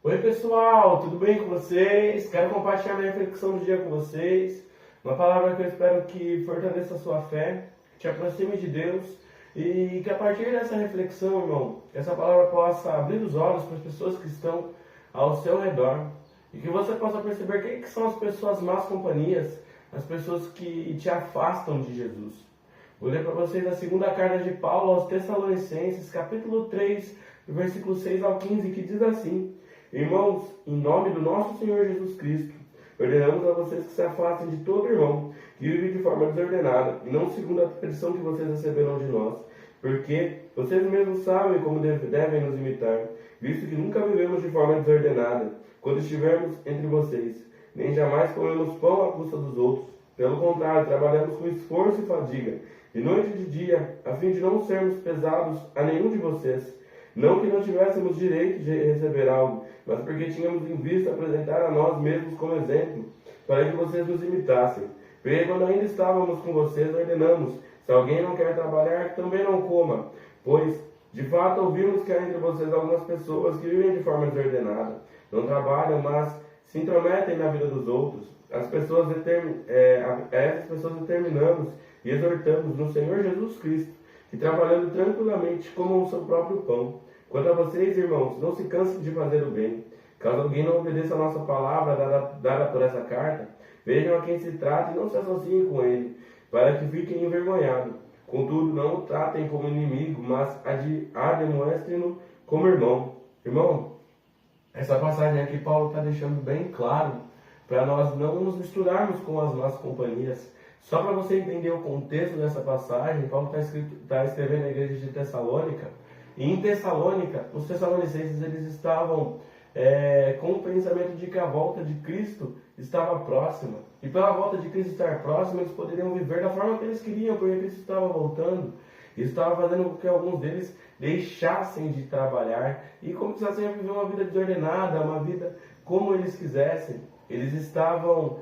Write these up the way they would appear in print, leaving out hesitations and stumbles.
Oi pessoal, tudo bem com vocês? Quero compartilhar minha reflexão do dia com vocês. Uma palavra que eu espero que fortaleça a sua fé, te aproxime de Deus e que a partir dessa reflexão, irmão, essa palavra possa abrir os olhos para as pessoas que estão ao seu redor e que você possa perceber quem que são as pessoas más companhias, as pessoas que te afastam de Jesus. Vou ler para vocês a segunda carta de Paulo aos Tessalonicenses, capítulo 3, versículo 6 ao 15, que diz assim: Irmãos, em nome do nosso Senhor Jesus Cristo, ordenamos a vocês que se afastem de todo irmão que vive de forma desordenada, e não segundo a tradição que vocês receberam de nós, porque vocês mesmos sabem como devem nos imitar, visto que nunca vivemos de forma desordenada, quando estivermos entre vocês, nem jamais comemos pão à custa dos outros. Pelo contrário, trabalhamos com esforço e fadiga, de noite e de dia, a fim de não sermos pesados a nenhum de vocês. Não que não tivéssemos direito de receber algo, mas porque tínhamos em vista apresentar a nós mesmos como exemplo, para que vocês nos imitassem. Porque quando ainda estávamos com vocês, ordenamos: se alguém não quer trabalhar, também não coma. Pois, de fato, ouvimos que há entre vocês algumas pessoas que vivem de forma desordenada. Não trabalham, mas se intrometem na vida dos outros. Essas pessoas determinamos e exortamos no Senhor Jesus Cristo, que trabalhando tranquilamente comam o seu próprio pão. Quanto a vocês, irmãos, não se cansem de fazer o bem. Caso alguém não obedeça a nossa palavra dada por essa carta, vejam a quem se trata e não se associem com ele, para que fiquem envergonhados. Contudo, não o tratem como inimigo, mas admoestem-no como irmão. Irmão, essa passagem aqui Paulo está deixando bem claro para nós não nos misturarmos com as más companhias. Só para você entender o contexto dessa passagem, Paulo está escrevendo na igreja de Tessalônica. E em Tessalônica, os tessalonicenses eles estavam com o pensamento de que a volta de Cristo estava próxima. E pela volta de Cristo estar próxima, eles poderiam viver da forma que eles queriam, porque Cristo estava voltando. Isso estava fazendo com que alguns deles deixassem de trabalhar e começassem a viver uma vida desordenada, uma vida como eles quisessem. Eles estavam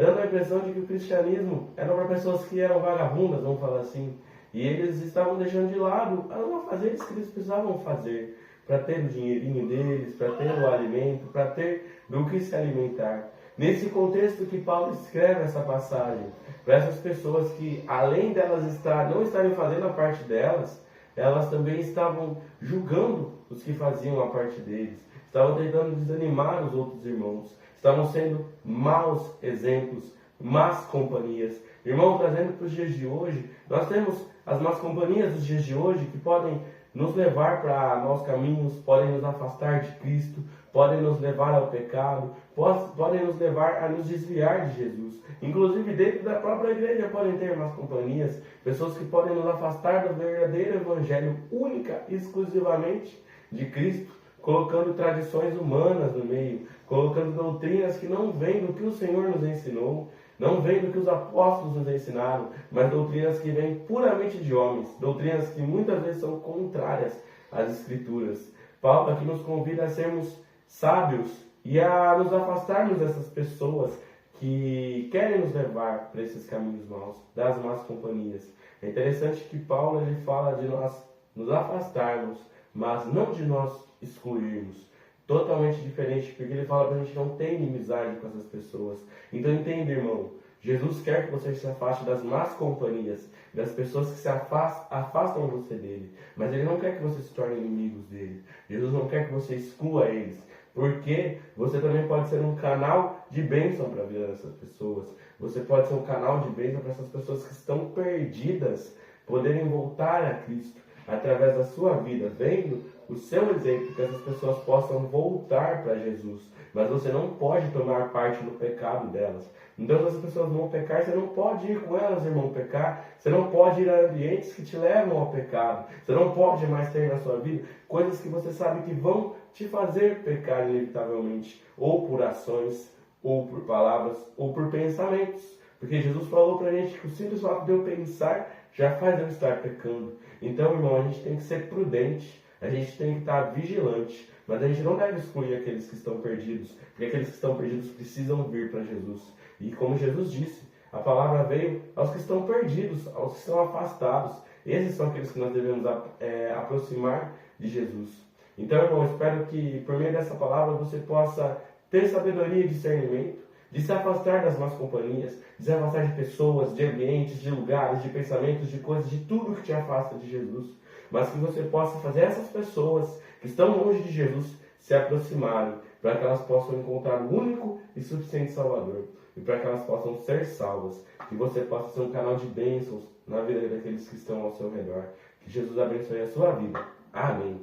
dando a impressão de que o cristianismo era para pessoas que eram vagabundas, vamos falar assim. E eles estavam deixando de lado as afazeres que eles precisavam fazer para ter o dinheirinho deles, para ter o alimento, para ter do que se alimentar. Nesse contexto que Paulo escreve essa passagem, para essas pessoas que, além delas não estarem fazendo a parte delas, elas também estavam julgando os que faziam a parte deles, estavam tentando desanimar os outros irmãos, estavam sendo maus exemplos, más companhias. Irmão, trazendo para os dias de hoje, nós temos as más companhias dos dias de hoje que podem nos levar para maus caminhos, podem nos afastar de Cristo, podem nos levar ao pecado, podem nos levar a nos desviar de Jesus. Inclusive dentro da própria igreja podem ter más companhias, pessoas que podem nos afastar do verdadeiro evangelho única e exclusivamente de Cristo, colocando tradições humanas no meio, colocando doutrinas que não vêm do que o Senhor nos ensinou, não vêm do que os apóstolos nos ensinaram, mas doutrinas que vêm puramente de homens, doutrinas que muitas vezes são contrárias às Escrituras. Paulo aqui nos convida a sermos sábios e a nos afastarmos dessas pessoas que querem nos levar para esses caminhos maus, das más companhias. É interessante que Paulo ele fala de nós nos afastarmos, mas não de nós excluirmos. Totalmente diferente, porque ele fala para a gente não ter inimizade com essas pessoas. Então entenda, irmão, Jesus quer que você se afaste das más companhias, das pessoas que se afastam você dele, mas ele não quer que você se torne inimigos dele. Jesus não quer que você exclua eles, porque você também pode ser um canal de bênção para a vida dessas pessoas. Você pode ser um canal de bênção para essas pessoas que estão perdidas, poderem voltar a Cristo através da sua vida, vendo o seu exemplo, que essas pessoas possam voltar para Jesus. Mas você não pode tomar parte no pecado delas. Então, se as pessoas vão pecar, você não pode ir com elas, irmão, pecar. Você não pode ir a ambientes que te levam ao pecado. Você não pode mais ter na sua vida coisas que você sabe que vão te fazer pecar inevitavelmente, ou por ações, ou por palavras, ou por pensamentos. Porque Jesus falou para a gente que o simples fato de eu pensar já faz eu estar pecando. Então, irmão, a gente tem que ser prudente, a gente tem que estar vigilante, mas a gente não deve excluir aqueles que estão perdidos, porque aqueles que estão perdidos precisam vir para Jesus. E como Jesus disse, a palavra veio aos que estão perdidos, aos que estão afastados. Esses são aqueles que nós devemos aproximar de Jesus. Então, irmão, eu espero que por meio dessa palavra você possa ter sabedoria e discernimento, de se afastar das más companhias, de se afastar de pessoas, de ambientes, de lugares, de pensamentos, de coisas, de tudo que te afasta de Jesus. Mas que você possa fazer essas pessoas que estão longe de Jesus se aproximarem, para que elas possam encontrar o único e suficiente Salvador, e para que elas possam ser salvas, que você possa ser um canal de bênçãos na vida daqueles que estão ao seu redor. Que Jesus abençoe a sua vida. Amém.